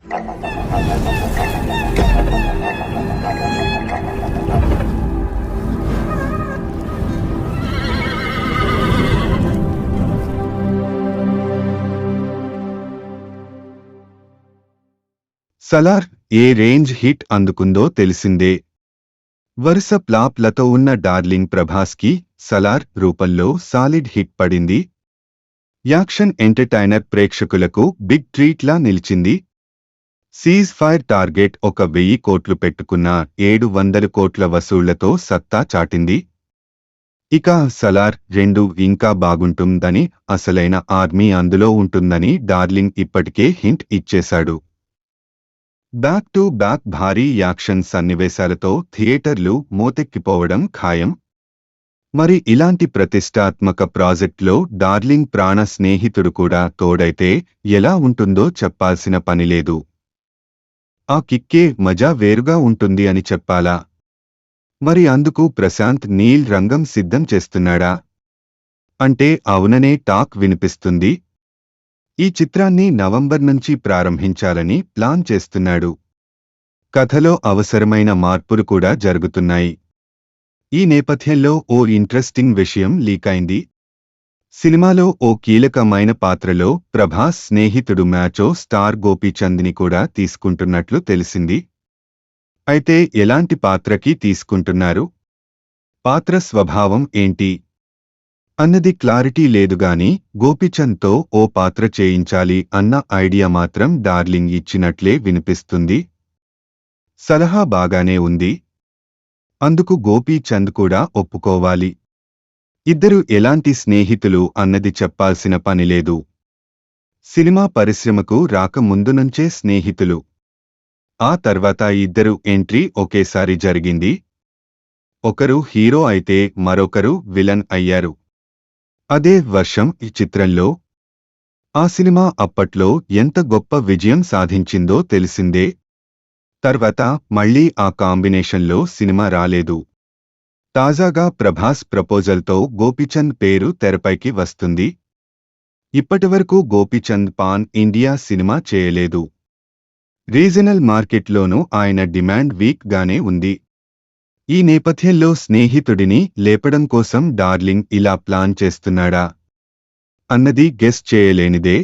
సలార్ ఏ range hit అందుకుందో తెలిసిందే. వరుస ప్లాప్లతో ఉన్న డార్లింగ్ ప్రభాస్కి సలార్ రూపంలో సాలిడ్ హిట్ పడింది. యాక్షన్ ఎంటర్టైనర్ ప్రేక్షకులకు బిగ్ ట్రీట్లా నిలిచింది. సీజ్ ఫైర్ టార్గెట్ 1,000 కోట్లు పెట్టుకున్న 700 కోట్ల వసూళ్లతో సత్తా చాటింది. ఇక సలార్ 2 ఇంకా బాగుంటుందని, అసలైన ఆర్మీ అందులో ఉంటుందని డార్లింగ్ ఇప్పటికే హింట్ ఇచ్చేశాడు. బ్యాక్ టు బ్యాక్ భారీ యాక్షన్ సన్నివేశాలతో థియేటర్లు మోతెక్కిపోవడం ఖాయం. మరి ఇలాంటి ప్రతిష్టాత్మక ప్రాజెక్టులో డార్లింగ్ ప్రాణ స్నేహితుడు కూడా తోడైతే ఎలా ఉంటుందో చెప్పాల్సిన పనిలేదు. ఆ కిక్కే మజా వేరుగా ఉంటుంది అని చెప్పాలా? మరి అందుకు ప్రశాంత్ నీల్ రంగం సిద్ధం చేస్తున్నాడా అంటే అవుననే టాక్ వినిపిస్తుంది. ఈ చిత్రాన్ని నవంబర్ నుంచి ప్రారంభించాలని ప్లాన్ చేస్తున్నాడు. కథలో అవసరమైన మార్పులు కూడా జరుగుతున్నాయి. ఈ నేపథ్యంలో ఓ ఇంట్రెస్టింగ్ విషయం లీకైంది. సినిమాలో ఓ కీలకమైన పాత్రలో ప్రభాస్ స్నేహితుడు మ్యాచో స్టార్ గోపీచంద్ని కూడా తీసుకుంటున్నట్లు తెలిసింది. అయితే ఎలాంటి పాత్రకి తీసుకుంటున్నారు, పాత్ర స్వభావం ఏంటి అన్నది క్లారిటీ లేదుగాని గోపీచంద్తో ఓ పాత్ర చేయించాలి అన్న ఐడియా మాత్రం డార్లింగ్ ఇచ్చినట్లే వినిపిస్తుంది. సలహా బాగానే ఉంది. అందుకు గోపీచంద్ కూడా ఒప్పుకోవాలి. ఇద్దరు ఎలాంటి స్నేహితులు అన్నది చెప్పాల్సిన పనిలేదు. సినిమా పరిశ్రమకు రాకముందు నుంచే స్నేహితులు. ఆ తర్వాత ఇద్దరు ఎంట్రీ ఒకేసారి జరిగింది. ఒకరు హీరో అయితే మరొకరు విలన్ అయ్యారు. అదే వర్షం ఈ చిత్రంలో. ఆ సినిమా అప్పట్లో ఎంత గొప్ప విజయం సాధించిందో తెలిసిందే. తర్వాత మళ్లీ ఆ కాంబినేషన్లో సినిమా రాలేదు. తాజాగా ప్రభాస్ ప్రపోజల్తో గోపీచంద్ పేరు తెరపైకి వస్తుంది. ఇప్పటివరకు గోపీచంద్ పాన్ ఇండియా సినిమా చేయలేదు. రీజనల్ మార్కెట్లోనూ ఆయన డిమాండ్ వీక్ గానే ఉంది. ఈ నేపథ్యంలో స్నేహితుడిని లేపడం కోసం డార్లింగ్ ఇలా ప్లాన్ చేస్తున్నాడా అన్నది గెస్ చేయలేనిదే.